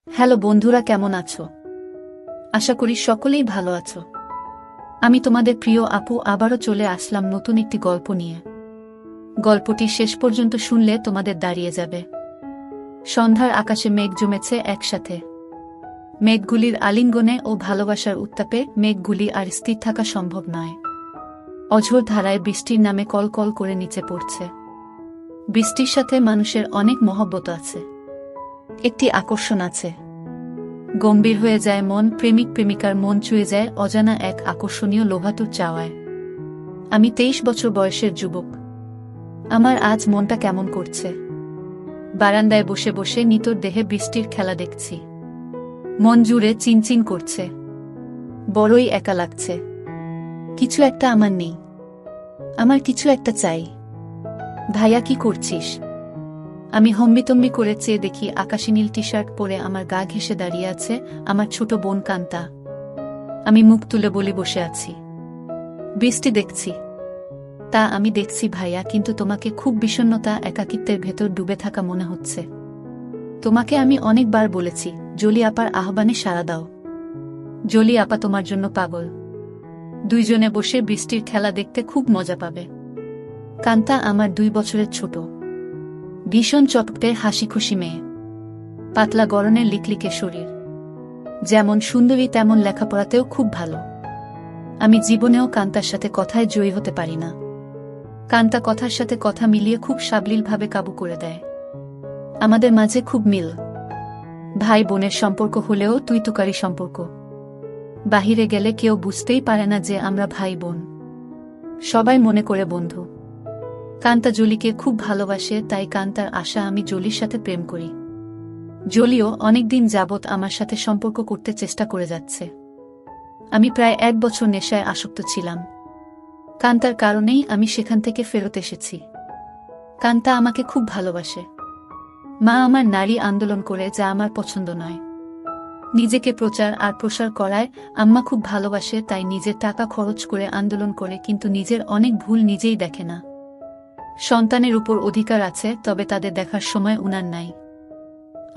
Hello বন্ধুরা, কেমন আছো? আশা করি সকলেই ভালো আছো। আমি তোমাদের প্রিয় আপু আবারও চলে আসলাম নতুন একটি গল্প নিয়ে। গল্পটি শেষ পর্যন্ত শুনলে তোমাদের দাঁড়িয়ে যাবে। সন্ধ্যার আকাশে মেঘ জমেছে একসাথে। মেঘগুলির আলিঙ্গনে ও ভালোবাসার উত্তাপে মেঘগুলি আর স্থির থাকা সম্ভব নয়। অঝোর ধারায় বৃষ্টির নামে কলকল করে নিচে পড়ছে। বৃষ্টির সাথে মানুষের অনেক মহব্বত আছে, একটি আকর্ষণ আছে। গম্ভীর হয়ে যায় মন, প্রেমিক প্রেমিকার মন ছুঁয়ে যায় অজানা এক আকর্ষণীয় লোভাতুর চাওয়ায়। আমি 23 বছর বয়সের যুবক। আমার আজ মনটা কেমন করছে। বারান্দায় বসে বসে নিতর দেহে বৃষ্টির খেলা দেখছি। মন জুড়ে চিনচিন করছে। বড়ই একা লাগছে। কিছু একটা আমার নেই। আমার কিছু একটা চাই। ভাইয়া, কি করছিস? আমি হম্বিতম্বি করে চেয়ে দেখি আকাশি নীল টি শার্ট পরে আমার গা ঘেঁষে দাঁড়িয়ে আছে আমার ছোট বোন কান্তা। আমি মুখ তুলে বলি, বসে আছি, বৃষ্টি দেখছি। তা আমি দেখছি ভাইয়া, কিন্তু তোমাকে খুব বিষণ্ণতা, একাকিত্বের ভেতর ডুবে থাকা মনে হচ্ছে। তোমাকে আমি অনেকবার বলেছি জলি আপার আহ্বানে সাড়া দাও। জলি আপা তোমার জন্য পাগল। দুইজনে বসে বৃষ্টির খেলা দেখতে খুব মজা পাবে। কান্তা আমার 2 বছরের ছোট, ভীষণ চটপটে হাসি খুশি মেয়ে। পাতলা গড়নের লিকলিকে শরীর। যেমন সুন্দরী তেমন লেখাপড়াতেও খুব ভালো। আমি জীবনেও কান্তার সাথে কথায় জয়ী হতে পারি না। কান্তা কথার সাথে কথা মিলিয়ে খুব সাবলীলভাবে কাবু করে দেয়। আমাদের মাঝে খুব মিল। ভাই বোনের সম্পর্ক হলেও তুই তুকারি সম্পর্ক। বাহিরে গেলে কেউ বুঝতেই পারে না যে আমরা ভাই বোন। সবাই মনে করে বন্ধু। কান্তা জলিকে খুব ভালোবাসে, তাই কান্তার আশা আমি জলির সাথে প্রেম করি। জলিও অনেকদিন যাবৎ আমার সাথে সম্পর্ক করতে চেষ্টা করে যাচ্ছে। আমি প্রায় 1 বছর নেশায় আসক্ত ছিলাম। কান্তার কারণেই আমি সেখান থেকে ফেরত এসেছি। কান্তা আমাকে খুব ভালোবাসে। মা আমার নারী আন্দোলন করে, যা আমার পছন্দ নয়। নিজেকে প্রচার আর প্রসার করায় আম্মা খুব ভালোবাসে, তাই নিজের টাকা খরচ করে আন্দোলন করে, কিন্তু নিজের অনেক ভুল নিজেই দেখে না। সন্তানের উপর অধিকার আছে, তবে তাদের দেখার সময় উনার নাই।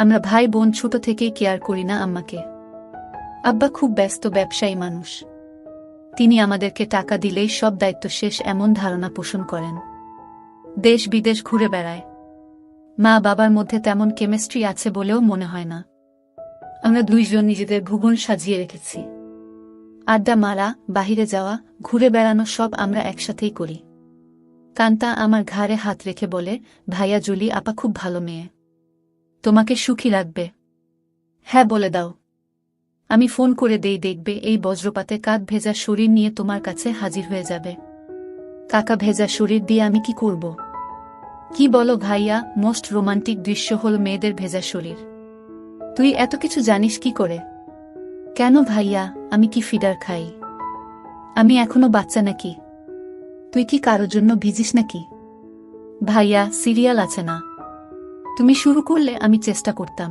আমরা ভাই বোন ছোট থেকেই কেয়ার করি না আম্মাকে। আব্বা খুব ব্যস্ত ব্যবসায়ী মানুষ। তিনি আমাদেরকে টাকা দিলেই সব দায়িত্ব শেষ, এমন ধারণা পোষণ করেন। দেশ বিদেশ ঘুরে বেড়ায়। মা বাবার মধ্যে তেমন কেমিস্ট্রি আছে বলেও মনে হয় না। আমরা দুইজন নিজেদের ভুবন সাজিয়ে রেখেছি। আড্ডা মারা, বাহিরে যাওয়া, ঘুরে বেড়ানো সব আমরা একসাথেই করি। কান্তা আমার ঘাড়ে হাত রেখে বলে, ভাইয়া, জলি আপা খুব ভালো মেয়ে। তোমাকে সুখী রাখবে। হ্যাঁ বলে দাও। আমি ফোন করে দেই, দেখবে এই বজ্রপাতে কাক ভেজা শরীর নিয়ে তোমার কাছে হাজির হয়ে যাবে। কাকা ভেজা শরীর দিয়ে আমি কি করব? কি বলো ভাইয়া? মোস্ট রোমান্টিক দৃশ্য হল মেয়েদের ভেজা শরীর। তুই এত কিছু জানিস কি করে? কেন ভাইয়া, আমি কি ফিডার খাই? আমি এখনো বাচ্চা নাকি? তুই কি কারোর জন্য ভিজিস নাকি? ভাইয়া, সিরিয়াল আছে না? তুমি শুরু করলে আমি চেষ্টা করতাম।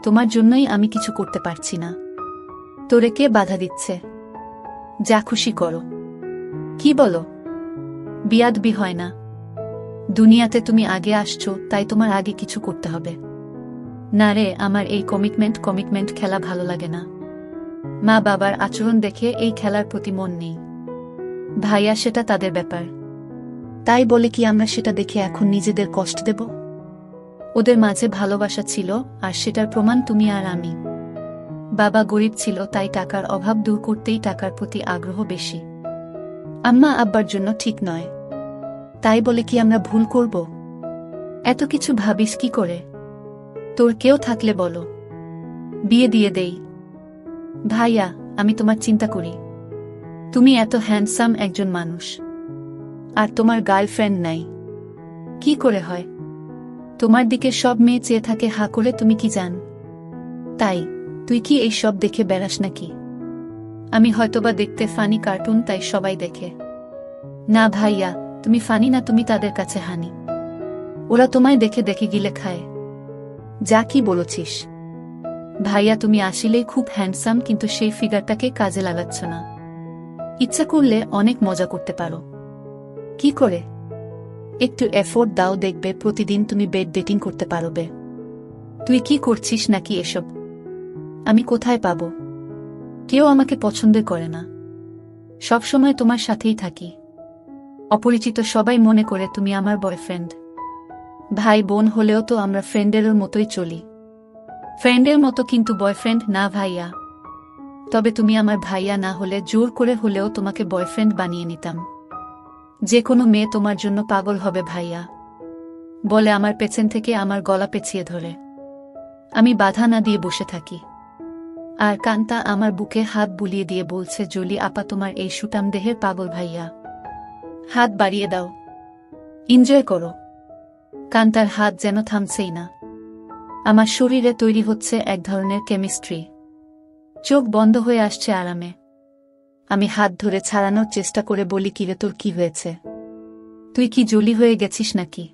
তোমার জন্যই আমি কিছু করতে পারছি না। তোরে কে বাধা দিচ্ছে? যা খুশি করো। কি বলো? বিয়াদবি হয় না। দুনিয়াতে তুমি আগে আসছো, তাই তোমার আগে কিছু করতে হবে। না রে, আমার এই কমিটমেন্ট খেলা ভালো লাগে না। মা বাবার আচরণ দেখে এই খেলার প্রতি মন নেই। ভাইয়া, সেটা তাদের ব্যাপার। তাই বলে কি আমরা সেটা দেখে এখন নিজেদের কষ্ট দেব? ওদের মাঝে ভালোবাসা ছিল, আর সেটার প্রমাণ তুমি আর আমি। বাবা গরিব ছিল, তাই টাকার অভাব দূর করতেই টাকার প্রতি আগ্রহ বেশি। আম্মা আব্বার জন্য ঠিক নয়, তাই বলে কি আমরা ভুল করব? এত কিছু ভাবিস কি করে? তোর কেউ থাকলে বলো, বিয়ে দিয়ে দেই। ভাইয়া, আমি তোমার চিন্তা করি। তুমি এত হ্যান্ডসাম একজন মানুষ, আর তোমার গার্লফ্রেন্ড নাই। কি করে হয়? তোমার দিকে সব মেয়ে চেয়ে থাকে হা করে, তুমি কি জান? তাই তুই কি এই সব দেখে বেড়াস নাকি? আমি হয়তোবা দেখতে ফানি কার্টুন, তাই সবাই দেখে। না ভাইয়া, তুমি ফানি না, তুমি তাদের কাছে হানি। ওরা তোমায় দেখে দেখে গিলে খায়। যা কি বলছিস? ভাইয়া, তুমি আসলেই খুব হ্যান্ডসাম, কিন্তু সেই ফিগারটাকে কাজে লাগাচ্ছ না। ইচ্ছা করলে অনেক মজা করতে পারো। কি করে? একটু এফোর্ট দাও, দেখবে প্রতিদিন তুমি বেড ডেটিং করতে পারবে। তুই কি করছিস নাকি এসব? আমি কোথায় পাব? কেউ আমাকে পছন্দ করে না। সবসময় তোমার সাথেই থাকি। অপরিচিত সবাই মনে করে তুমি আমার বয়ফ্রেন্ড। ভাই বোন হলেও তো আমরা ফ্রেন্ডের মতোই চলি। ফ্রেন্ডের মতো, কিন্তু বয়ফ্রেন্ড না ভাইয়া। তবে তুমি আমার ভাইয়া না হলে জোর করে হলেও তোমাকে বয়ফ্রেন্ড বানিয়ে নিতাম। যে কোনো মেয়ে তোমার জন্য পাগল হবে ভাইয়া, বলে আমার পেছন থেকে আমার গলা পেঁচিয়ে ধরে। আমি বাধা না দিয়ে বসে থাকি। আর কান্তা আমার বুকে হাত বুলিয়ে দিয়ে বলছে, জলি আপা তোমার এই সুটাম দেহের পাগল ভাইয়া। হাত বাড়িয়ে দাও, এনজয় করো। কান্তার হাত যেন থামছেই না। আমার শরীরে তৈরি হচ্ছে এক ধরনের কেমিস্ট্রি। চোখ বন্ধ হয়ে আসছে আরামে। আমি হাত ধরে ছাড়ানোর চেষ্টা করে বলি, কিরে তোর কি হয়েছে? তুই কি জলি হয়ে গেছিস নাকি?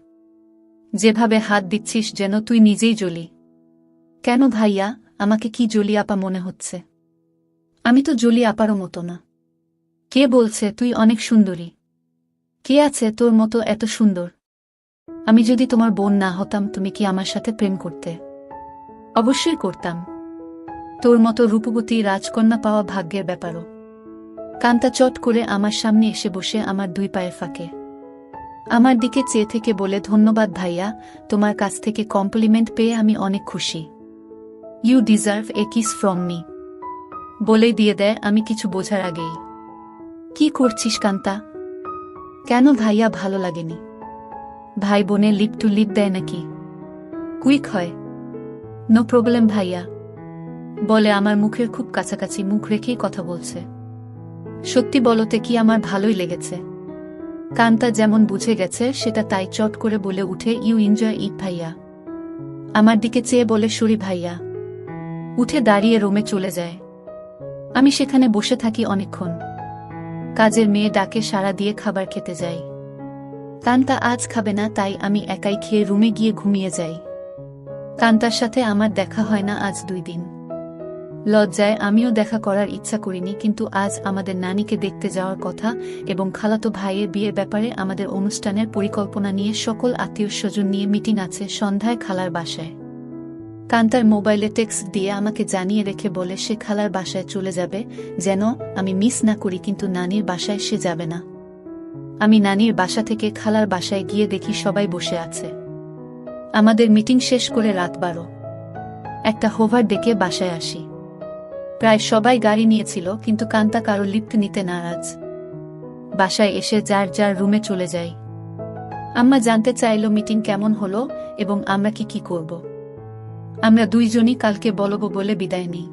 যেভাবে হাত দিচ্ছিস যেন তুই নিজেই জলি। কেন ভাইয়া, আমাকে কি জলি আপা মনে হচ্ছে? আমি তো জলি আপারও মতো না। কে বলছে তুই অনেক সুন্দরী? কে আছে তোর মতো এত সুন্দর? আমি যদি তোমার বোন না হতাম তুমি কি আমার সাথে প্রেম করতে? অবশ্যই করতাম। তোর মতো রূপবতী রাজকন্যা পাওয়া ভাগ্যের ব্যাপারও। কান্তা চট করে আমার সামনে এসে বসে আমার দুই পায়ের ফাঁকে আমার দিকে চেয়ে থেকে বলে, ধন্যবাদ ভাইয়া, তোমার কাছ থেকে কমপ্লিমেন্ট পেয়ে আমি অনেক খুশি। You deserve a kiss from me. বলেই দিয়ে দেয় আমি কিছু বোঝার আগেই। কি করছিস কান্তা? কেন ভাইয়া, ভালো লাগেনি? ভাই বোনে লিপ টু লিপ দেয় নাকি? কুইক হয়। নো প্রবলেম ভাইয়া, বলে আমার মুখের খুব কাছাকাছি মুখ রেখেই কথা বলছে। সত্যি বলতে কি আমার ভালোই লেগেছে। কান্তা যেমন বুঝে গেছে সেটা তাই চট করে বলে উঠে, ইউ এনজয় ইট ভাইয়া। আমার দিকে চেয়ে বলে, সরি ভাইয়া। উঠে দাঁড়িয়ে রুমে চলে যায়। আমি সেখানে বসে থাকি অনেকক্ষণ। কাজের মেয়ে ডাকে সাড়া দিয়ে খাবার খেতে যাই। কান্তা আজ খাবে না, তাই আমি একাই খেয়ে রুমে গিয়ে ঘুমিয়ে যাই। কান্তার সাথে আমার দেখা হয় না আজ 2 দিন। লজ্জায় আমিও দেখা করার ইচ্ছা করিনি, কিন্তু আজ আমাদের নানিকে দেখতে যাওয়ার কথা এবং খালাতো ভাইয়ের বিয়ের ব্যাপারে আমাদের অনুষ্ঠানের পরিকল্পনা নিয়ে সকল আত্মীয়স্বজন নিয়ে মিটিং আছে সন্ধ্যায় খালার বাসায়। কান্তার মোবাইলে টেক্সট দিয়ে আমাকে জানিয়ে রেখে বলে সে খালার বাসায় চলে যাবে, যেন আমি মিস না করি, কিন্তু নানির বাসায় সে যাবে না। আমি নানির বাসা থেকে খালার বাসায় গিয়ে দেখি সবাই বসে আছে। আমাদের মিটিং শেষ করে রাত 12। একটা হোভার ডেকে বাসায় আসি। প্রায় সবাই গাড়ি নিয়েছিল, কিন্তু কান্তা কারো লিফট নিতে নারাজ। বাসায় এসে যার যার রুমে চলে যাই। আম্মা জানতে চাইল মিটিং কেমন হলো এবং আমরা কি করব। আমরা দুইজনই কালকে বলবো বলে বিদায় নিই।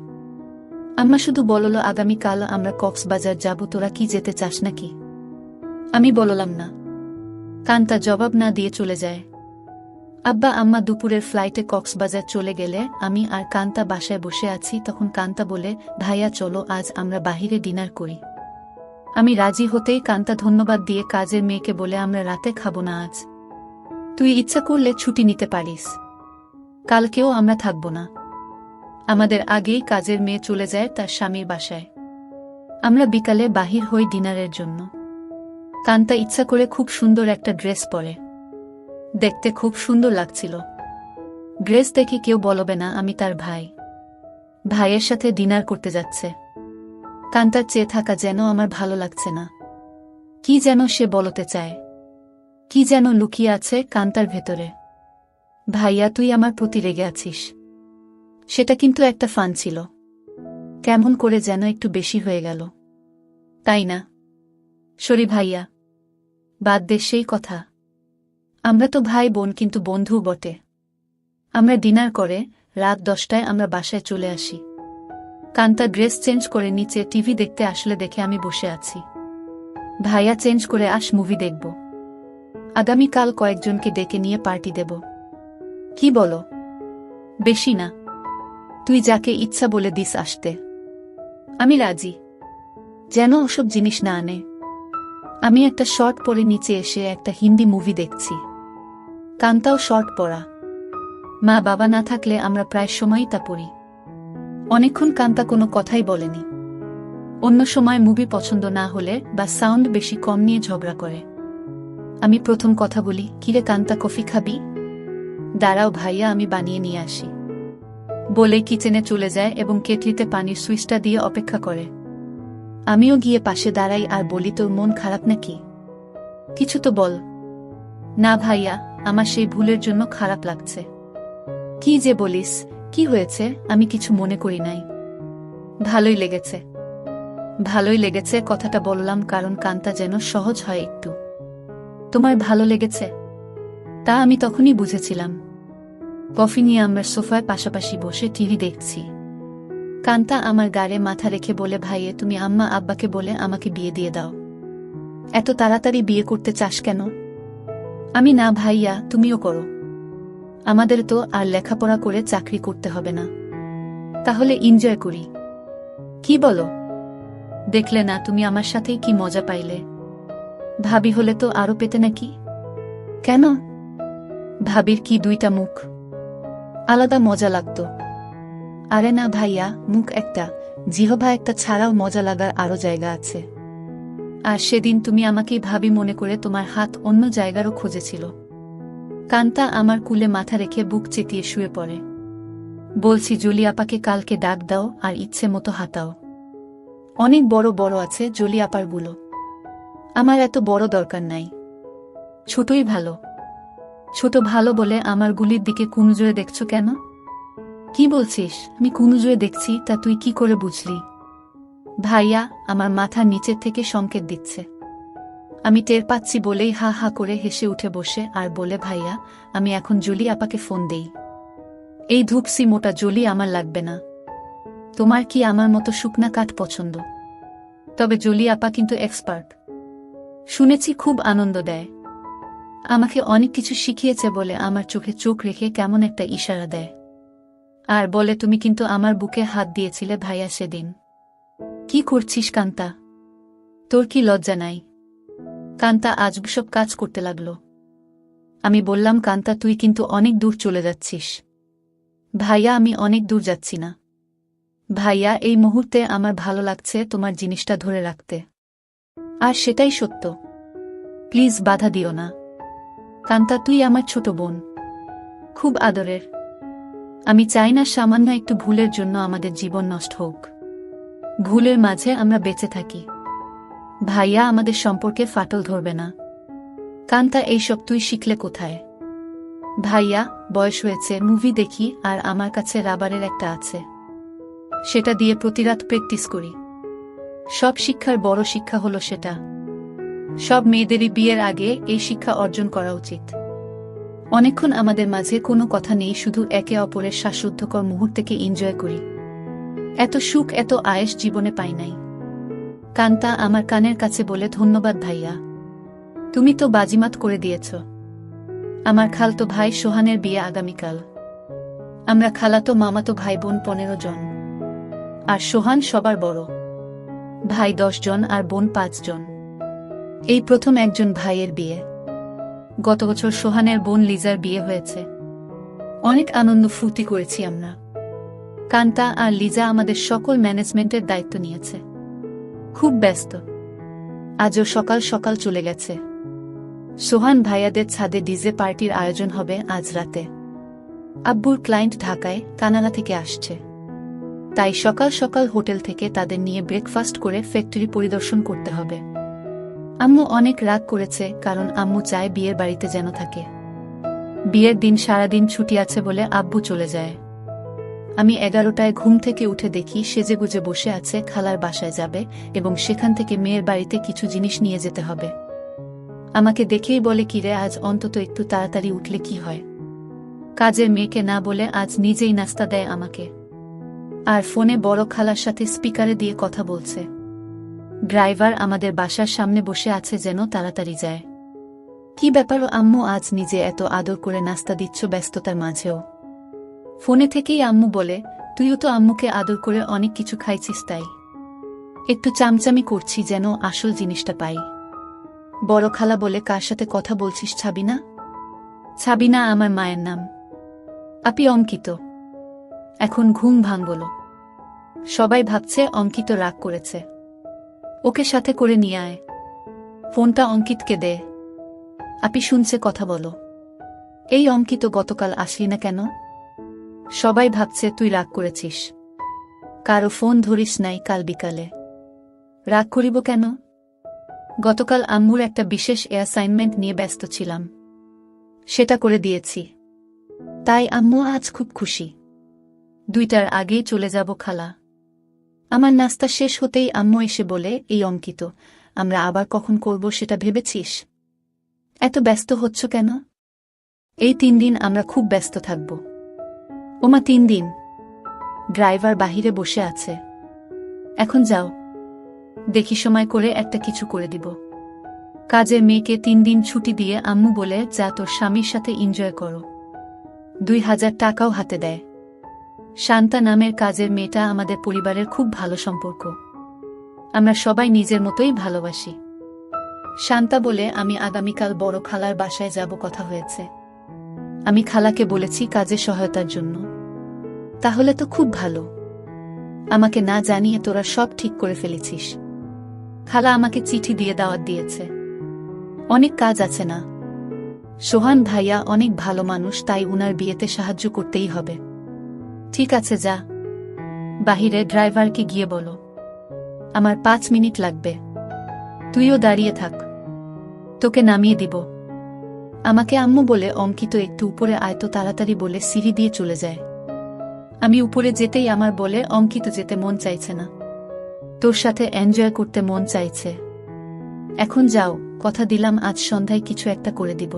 আম্মা শুধু বলল, আগামীকাল আমরা কক্সবাজার যাব, তোরা কি যেতে চাস নাকি? আমি বললাম না। কান্তা জবাব না দিয়ে চলে যায়। আব্বা আম্মা দুপুরের ফ্লাইটে কক্সবাজার চলে গেলে আমি আর কান্তা বাসায় বসে আছি। তখন কান্তা বলে, ভাইয়া চলো আজ আমরা বাহিরে ডিনার করি। আমি রাজি হতেই কান্তা ধন্যবাদ দিয়ে কাজের মেয়েকে বলে, আমরা রাতে খাবো না আজ। তুই ইচ্ছা করলে ছুটি নিতে পারিস। কালকেও আমরা থাকব না। আমাদের আগেই কাজের মেয়ে চলে যায় তার স্বামীর বাসায়। আমরা বিকালে বাহির হই ডিনারের জন্য। কান্তা ইচ্ছা করে খুব সুন্দর একটা ড্রেস পরে। দেখতে খুব সুন্দর লাগছিল। ড্রেস দেখে কেউ বলবে না আমি তার ভাই। ভাইয়ের সাথে ডিনার করতে যাচ্ছে। কান্তার চেয়ে থাকা যেন আমার ভালো লাগছে না। কি যেন সে বলতে চায়, কি যেন লুকিয়ে আছে কান্তার ভেতরে। ভাইয়া তুই আমার প্রতি রেগে আছিস? সেটা কিন্তু একটা ফান ছিল। কেমন করে যেন একটু বেশি হয়ে গেল, তাই না? সরি ভাইয়া, বাদ দে সেই কথা। আমরা তো ভাই বোন, কিন্তু বন্ধু বটে। আমরা ডিনার করে রাত 10টায় আমরা বাসায় চলে আসি। কান্তা ড্রেস চেঞ্জ করে নিচে টিভি দেখতে আসলে দেখে আমি বসে আছি। ভাইয়া চেঞ্জ করে আস, মুভি দেখব। আগামীকাল কয়েকজনকে ডেকে নিয়ে পার্টি দেব। কি বলো? বেশি না, তুই যাকে ইচ্ছা বলে দিস আসতে। আমি রাজি, যেন ওসব জিনিস না আনে। আমি একটা শর্ট পরে নিচে এসে একটা হিন্দি মুভি দেখছি। কান্তাও শর্ট পরা। মা বাবা না থাকলে আমরা প্রায় সময়ই তা পড়ি। অনেকক্ষণ কান্তা কোনো কথাই বলেনি। অন্য সময় মুভি পছন্দ না হলে বা সাউন্ড বেশি কম নিয়ে ঝগড়া করে। আমি প্রথম কথা বলি, কিরে কান্তা কফি খাবি? দাঁড়াও ভাইয়া, আমি বানিয়ে নিয়ে আসি। বলে কিচেনে চলে যায় এবং কেটলিতে পানির সুইচটা দিয়ে অপেক্ষা করে। আমিও গিয়ে পাশে দাঁড়াই আর বলি, তোর মন খারাপ নাকি? কিছু তো বল। না ভাইয়া, আমার সেই ভুলের জন্য খারাপ লাগছে। কি যে বলিস, কি হয়েছে? আমি কিছু মনে করি নাই। ভালোই লেগেছে। ভালোই লেগেছে কথাটা বললাম কারণ কানটা যেন সহজ হয় একটু। তোমার ভালো লেগেছে? তা আমি তখনই বুঝেছিলাম। কফি নিয়ে আমরা সোফায় পাশাপাশি বসে টিভি দেখছি। কান্তা আমার গাড়ে মাথা রেখে বলে, ভাইয়ে তুমি আম্মা আব্বাকে বলে আমাকে বিয়ে দিয়ে দাও। এত তাড়াতাড়ি বিয়ে করতে চাস কেন? আমি, না ভাইয়া, তুমিও করো। আমাদের তো আর লেখাপড়া করে চাকরি করতে হবে না। তাহলে এনজয় করি। কি বলো? দেখলে না তুমি আমার সাথেই কি মজা পাইলে। ভাবি হলে তো আরো পেতে নাকি? কেন? ভাবির কি দুইটা মুখ, আলাদা মজা লাগতো। আরে না ভাইয়া, মুখ একটা, জিহবা একটা ছাড়াও মজা লাগার আরো জায়গা আছে। আর সেদিন তুমি আমাকেই ভাবি মনে করে তোমার হাত অন্য জায়গারও খুঁজেছিল। কান্তা আমার কুলে মাথা রেখে বুক চেতিয়ে শুয়ে পড়ে। বলছি, জলি আপাকে কালকে ডাক দাও আর ইচ্ছে মতো হাতাও। অনেক বড় বড় আছে জলি আপার গুলো। আমার এত বড় দরকার নাই, ছোটই ভালো। ছোট ভালো বলে আমার গুলির দিকে কুনজরে দেখছো কেন? কি বলছিস? আমি কুনজরে দেখছি তা তুই কি করে বুঝলি? ভাইয়া আমার মাথার নিচের থেকে সংকেত দিচ্ছে। আমি টের পাচ্ছি বলেই হা হা করে হেসে উঠে বসে আর বলে, ভাইয়া আমি এখন জলি আপাকে ফোন দেই। এই ধূপসি মোটা জলি আমার লাগবে না। তোমার কি আমার মতো শুকনা কাঠ পছন্দ? তবে জলি আপা কিন্তু এক্সপার্ট। শুনেছি খুব আনন্দ দেয়। আমাকে অনেক কিছু শিখিয়েছে বলে আমার চোখে চোখ রেখে কেমন একটা ইশারা দেয়। আর বলে, তুমি কিন্তু আমার বুকে হাত দিয়েছিলে ভাইয়া সেদিন। কি করছিস কান্তা? তোর কি লজ্জা নাই? কান্তা আজব সব কাজ করতে লাগলো। আমি বললাম, কান্তা তুই কিন্তু অনেক দূর চলে যাচ্ছিস। ভাইয়া আমি অনেক দূর যাচ্ছি না। ভাইয়া এই মুহূর্তে আমার ভালো লাগছে তোমার জিনিসটা ধরে রাখতে। আর সেটাই সত্য। প্লিজ বাধা দিও না। কান্তা তুই আমার ছোট বোন, খুব আদরের। আমি চাই না সামান্য একটু ভুলের জন্য আমাদের জীবন নষ্ট হোক। ভুলের মাঝে আমরা বেঁচে থাকি। ভাইয়া আমাদের সম্পর্কে ফাটল ধরবে না। কান্তা এইসব তুই শিখলে কোথায়? ভাইয়া বয়স হয়েছে, মুভি দেখি আর আমার কাছে রাবারের একটা আছে, সেটা দিয়ে প্রতিরাত প্র্যাকটিস করি। সব শিক্ষার বড় শিক্ষা হলো সেটা। সব মেয়েদেরই বিয়ের আগে এই শিক্ষা অর্জন করা উচিত। অনেকক্ষণ আমাদের মাঝে কোনো কথা নেই, শুধু একে অপরের শ্বাসরুদ্ধকর মুহূর্তকে এনজয় করি। এত সুখ এত আয়েশ জীবনে পাই নাই। কান্তা আমার কানের কাছে বলে, ধন্যবাদ ভাইয়া, তুমি তো বাজিমাত করে দিয়েছ। আমার খালতো ভাই সোহানের বিয়ে আগামীকাল। আমরা খালাতো মামাতো ভাই বোন 15 জন। আর সোহান সবার বড়। ভাই 10 জন আর বোন 5 জন। এই প্রথম একজন ভাইয়ের বিয়ে। গত বছর সোহানের বোন লিজার বিয়ে হয়েছে। অনেক আনন্দ ফুর্তি করেছি আমরা। কান্তা আর লিজা আমাদের সকল ম্যানেজমেন্টের দায়িত্ব নিয়েছে। খুব ব্যস্ত। আজও সকাল সকাল চলে গেছে। সোহান ভাইয়াদের ছাদে ডিজে পার্টির আয়োজন হবে আজ রাতে। আব্বুর ক্লায়েন্ট ঢাকায় কানাডা থেকে আসছে, তাই সকাল সকাল হোটেল থেকে তাদের নিয়ে ব্রেকফাস্ট করে ফ্যাক্টরি পরিদর্শন করতে হবে। আম্মু অনেক রাগ করেছে কারণ আম্মু চায় বিয়ের বাড়িতে যেন থাকে। বিয়ের দিন সারাদিন ছুটি আছে বলে আব্বু চলে যায়। আমি 11টায় ঘুম থেকে উঠে দেখি সেজেগুজে বসে আছে, খালার বাসায় যাবে এবং সেখান থেকে মেয়ের বাড়িতে কিছু জিনিস নিয়ে যেতে হবে। আমাকে দেখেই বলে, কিরে আজ অন্তত একটু তাড়াতাড়ি উঠলে কি হয়? কাজের মেয়েকে না বলে আজ নিজেই নাস্তা দেয় আমাকে। আর ফোনে বড় খালার সাথে স্পিকারে দিয়ে কথা বলছে। ড্রাইভার আমাদের বাসার সামনে বসে আছে যেন তাড়াতাড়ি যায়। কি ব্যাপার আম্মু, আজ নিজে এত আদর করে নাস্তা দিচ্ছ ব্যস্ততার মাঝেও? ফোনে থেকেই আম্মু বলে, তুইও তো আম্মুকে আদর করে অনেক কিছু খাইছিস, তাই একটু চামচামি করছি যেন আসল জিনিসটা পাই। বড় খালা বলে, কার সাথে কথা বলছিস? ছাবিনা? ছাবিনা আমার মায়ের নাম। আপি অঙ্কিত। এখন ঘুম ভাঙল। সবাই ভাবছে অঙ্কিত রাগ করেছে। ওকে সাথে করে নিয়ে আয়। ফোনটা অঙ্কিতকে দে। আপি শুনছে, কথা বলো। এই অঙ্কিত, গতকাল আসলি না কেন? সবাই ভাবছে তুই রাগ করেছিস, কারো ফোন ধরিস নাই কাল বিকালে। রাগ করিব কেন? গতকাল আম্মুর একটা বিশেষ অ্যাসাইনমেন্ট নিয়ে ব্যস্ত ছিলাম, সেটা করে দিয়েছি, তাই আম্মু আজ খুব খুশি। 2টার আগেই চলে যাব খালা। আমার নাস্তা শেষ হতেই আম্মু এসে বলে, এই অঙ্কিত, আমরা আবার কখন করব সেটা ভেবেছিস? এত ব্যস্ত হচ্ছ কেন? এই 3 দিন আমরা খুব ব্যস্ত থাকব। ওমা 3 দিন? ড্রাইভার বাহিরে বসে আছে, এখন যাও, দেখি সময় করে একটা কিছু করে দিব। কাজের মেয়েকে 3 দিন ছুটি দিয়ে আম্মু বলে, যা তোর স্বামীর সাথে এনজয় করো। 2000 টাকাও হাতে দেয়। শান্তা নামের কাজের মেয়েটা আমাদের পরিবারের খুব ভালো সম্পর্ক, আমরা সবাই নিজের মতোই ভালোবাসি। শান্তা বলে, আমি আগামীকাল বড় খালার বাসায় যাব, কথা হয়েছে। আমি খালাকে বলেছি কাজে সহায়তার জন্য। তাহলে তো খুব ভালো, আমাকে না জানিয়ে তোরা সব ঠিক করে ফেলেছিস। খালা আমাকে চিঠি দিয়ে দাওয়াত দিয়েছে। অনেক কাজ আছে না? সোহান ভাইয়া অনেক ভালো মানুষ, তাই উনার বিয়েতে সাহায্য করতেই হবে। ঠিক আছে, যা। বাহিরে ড্রাইভারকে গিয়ে বলো আমার 5 মিনিট লাগবে, তুইও দাঁড়িয়ে থাক, তোকে নামিয়ে দিব। আমাকে আম্মু বলে, অঙ্কিত একটু উপরে আয়তো তাড়াতাড়ি বলে সিঁড়ি দিয়ে চলে যায়। আমি উপরে যেতেই আমার বলে, অঙ্কিত যেতে মন চাইছে না, তোর সাথে এনজয় করতে মন চাইছে। এখন যাও, কথা দিলাম আজ সন্ধ্যায় কিছু একটা করে দিব।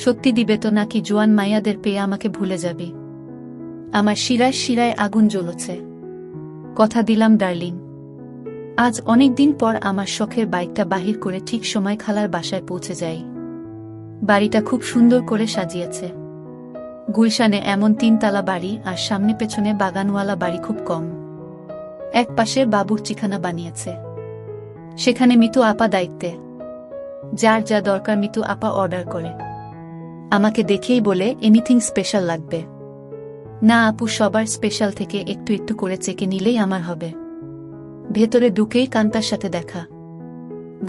সত্যি দিবে তো, নাকি জোয়ান মাইয়াদের পেয়ে আমাকে ভুলে যাবি? আমার শিরায় শিরায় আগুন জ্বলছে। কথা দিলাম ডার্লিং। আজ অনেক দিন পর আমার শখের বাইকটা বাহির করে ঠিক সময় খালার বাসায় পৌঁছে যাই। বাড়িটা খুব সুন্দর করে সাজিয়েছে। গুলশানে এমন 3 তালা বাড়ি, আর সামনে পেছনে বাগানওয়ালা বাড়ি খুব কম। এক পাশে বাবুর্চিখানা বানিয়েছে, সেখানে মিতু আপা দায়িত্বে। যার যা দরকার মিতু আপা অর্ডার করে। আমাকে দেখেই বলে, এনিথিং স্পেশাল লাগবে? না আপু, সবার স্পেশাল থেকে একটু একটু করে চেকে নিলেই আমার হবে। ভেতরে ঢুকেই কান্তার সাথে দেখা।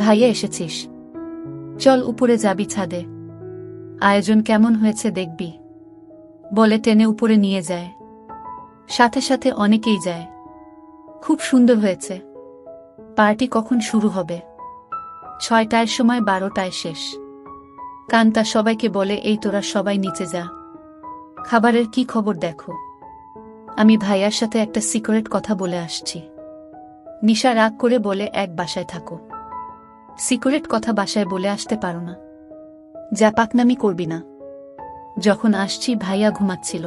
ভাইয়া এসেছিস? চল উপরে যাবি ছাদে, আয়োজন কেমন হয়েছে দেখবি, বলে টেনে উপরে নিয়ে যায়। সাথে সাথে অনেকেই যায়। খুব সুন্দর হয়েছে। পার্টি কখন শুরু হবে? 6টার সময়, 12টায় শেষ। কান্তা সবাইকে বলে, এই তোরা সবাই নিচে যা, খাবারের কি খবর দেখো। আমি ভাইয়ার সাথে একটা সিক্রেট কথা বলে আসছি। নিশা রাগ করে বলে, এক বাসায় থাকো, সিক্রেট কথা বাসায় বলে আসতে পারো না? যা পাকনামি করবি না। যখন আসছি ভাইয়া ঘুমাচ্ছিল,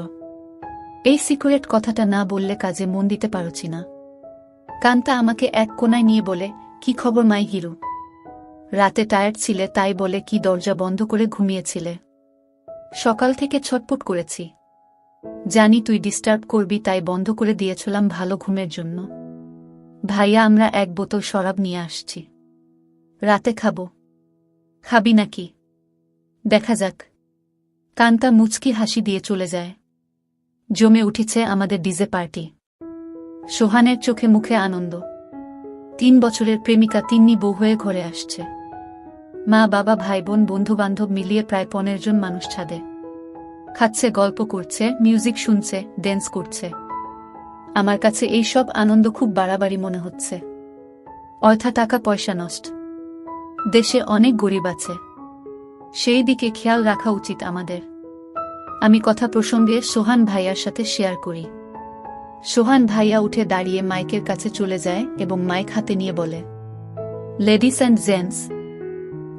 এই সিক্রেট কথাটা না বললে কাজে মন দিতে পারছি না। কান্তা আমাকে এক কোনায় নিয়ে বলে, কি খবর মাই হিরু? রাতে টায়ার্ড ছিলে তাই বলে কি দরজা বন্ধ করে ঘুমিয়েছিলে? সকাল থেকে ছটপট করেছি, জানি তুই ডিস্টার্ব করবি তাই বন্ধ করে দিয়েছিলাম ভালো ঘুমের জন্য। ভাইয়া, আমরা 1 বোতল শরাব নিয়ে আসছি, রাতে খাবো। খাবি নাকি? দেখা যাক। কান্তা মুচকি হাসি দিয়ে চলে যায়। জমে উঠেছে আমাদের ডিজে পার্টি। সোহানের চোখে মুখে আনন্দ। 3 বছরের প্রেমিকা তিন্নি বউ হয়ে ঘরে আসছে। মা বাবা ভাই বোন বন্ধু বান্ধব মিলিয়ে প্রায় 15 জন মানুষ ছাদে খাচ্ছে, গল্প করছে, মিউজিক শুনছে, ড্যান্স করছে। আমার কাছে এই সব আনন্দ খুব বাড়াবাড়ি মনে হচ্ছে। অযথা টাকা পয়সা নষ্ট। দেশে অনেক গরিব আছে, সেই দিকে খেয়াল রাখা উচিত আমাদের। আমি কথা প্রসঙ্গে সোহান ভাইয়ার সাথে শেয়ার করি। সোহান ভাইয়া উঠে দাঁড়িয়ে মাইকের কাছে চলে যায় এবং মাইক হাতে নিয়ে বলে, লেডিস অ্যান্ড জেন্টস,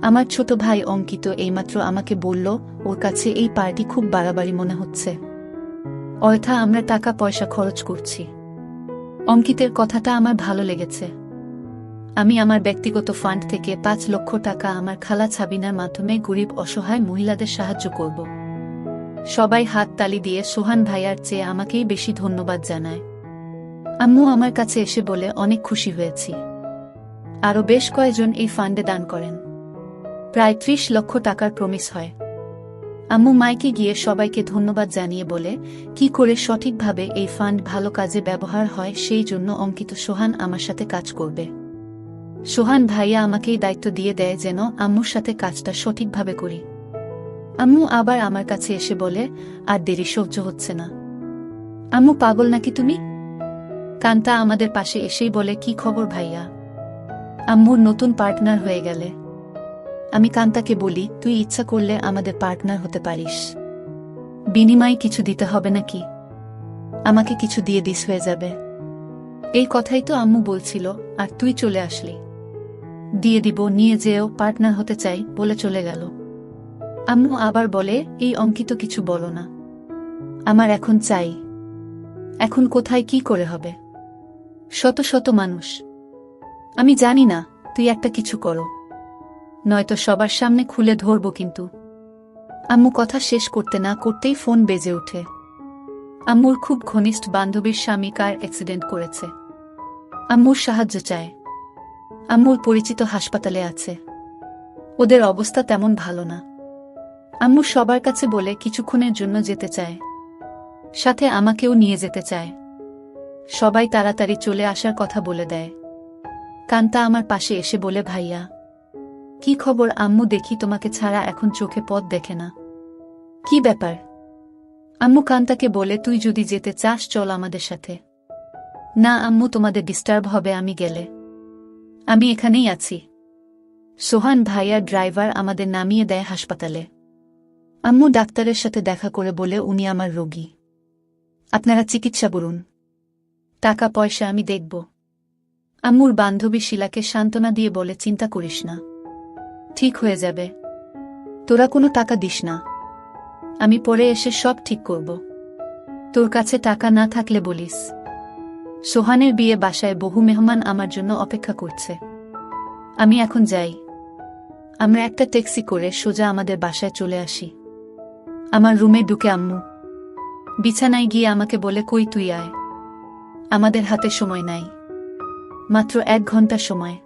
আমার ছোট ভাই অঙ্কিত এইমাত্র আমাকে বলল ওর কাছে এই পার্টি খুব বাড়াবাড়ি মনে হচ্ছে। অযথা আমরা টাকা পয়সা খরচ করছি। অঙ্কিতের কথাটা আমার ভালো লেগেছে। আমি আমার ব্যক্তিগত ফান্ড থেকে 5 লক্ষ টাকা আমার খালা ছাবিনার মাধ্যমে গরিব অসহায় মহিলাদের সাহায্য করব। সবাই হাত তালি দিয়ে সোহান ভাইয়ার চেয়ে আমাকেই বেশি ধন্যবাদ জানায়। আম্মু আমার কাছে এসে বলে, অনেক খুশি হয়েছি। আরও বেশ কয়েকজন এই ফান্ডে দান করেন। প্রায় 30 লক্ষ টাকার প্রমিস হয়। আম্মু মাইকে গিয়ে সবাইকে ধন্যবাদ জানিয়ে বলে, কি করে সঠিকভাবে এই ফান্ড ভালো কাজে ব্যবহার হয় সেই জন্য অঙ্কিত সোহান আমার সাথে কাজ করবে। সোহান ভাইয়া আমাকেই দায়িত্ব দিয়ে দেয় যেন আম্মুর সাথে কাজটা সঠিকভাবে করি। আম্মু আবার আমার কাছে এসে বলে, আর দেরি সহ্য হচ্ছে না, আম্মু পাগল নাকি তুমি? কান্তা আমাদের পাশে এসেই বলে, কি খবর ভাইয়া? আম্মুর নতুন পার্টনার হয়ে গেলে। আমি কান্তাকে বলি, তুই ইচ্ছা করলে আমাদের পার্টনার হতে পারিস। বিনিময়ে কিছু দিতে হবে নাকি? আমাকে কিছু দিয়ে দিস হয়ে যাবে। এই কথাই তো আম্মু বলছিল, আর তুই চলে আসলি। দিয়ে দিব, নিয়ে যেও, পার্টনার হতে চাই বলে চলে গেল। আম্মু আবার বলে, এই অঙ্কিত কিছু বলো না। আমার এখন চাই। এখন কোথায় কি করে হবে? শত শত মানুষ। আমি জানি না, তুই একটা কিছু করো, নয়তো সবার সামনে খুলে ধরব কিন্তু। আম্মু কথা শেষ করতে না করতেই ফোন বেজে ওঠে। আম্মুর খুব ঘনিষ্ঠ বান্ধবীর স্বামী কার অ্যাক্সিডেন্ট করেছে। আম্মুর সাহায্য চায়। আম্মুর পরিচিত হাসপাতালে আছে। ওদের অবস্থা তেমন ভালো না। আম্মু সবার কাছে বলে কিছুক্ষণের জন্য যেতে চায়, সাথে আমাকেও নিয়ে যেতে চায়। সবাই তাড়াতাড়ি চলে আসার কথা বলে দেয়। কান্তা আমার পাশে এসে বলে, ভাইয়া কি খবর? আম্মু দেখি তোমাকে ছাড়া এখন চোখে পথ দেখে না। কি ব্যাপার? আম্মু কান্তাকে বলে, তুই যদি যেতে চাস চল আমাদের সাথে। না আম্মু, তোমাদের ডিস্টার্ব হবে আমি গেলে। আমি এখানেই আছি। সোহান ভাইয়া ড্রাইভার আমাদের নামিয়ে দেয় হাসপাতালে। আম্মু ডাক্তারের সাথে দেখা করে বলে, উনি আমার রোগী, আপনারা চিকিৎসা করুন, টাকা পয়সা আমি দেখব। আম্মুর বান্ধবী শিলাকে সান্ত্বনা দিয়ে বলে, চিন্তা করিস না, ঠিক হয়ে যাবে। তোরা কোনো টাকা দিস না, আমি পরে এসে সব ঠিক করব। তোর কাছে টাকা না থাকলে বলিস। সোহানের বিয়ে বাসায় বহু মেহমান আমার জন্য অপেক্ষা করছে। আমি এখন যাই। আমরা একটা ট্যাক্সি করে সোজা আমাদের বাসায় চলে আসি। আমার রুমে ঢুকে আম্মু বিছানায় গিয়ে আমাকে বলে, কই তুই আয়, আমাদের হাতে সময় নাই, মাত্র 1 ঘন্টা সময়।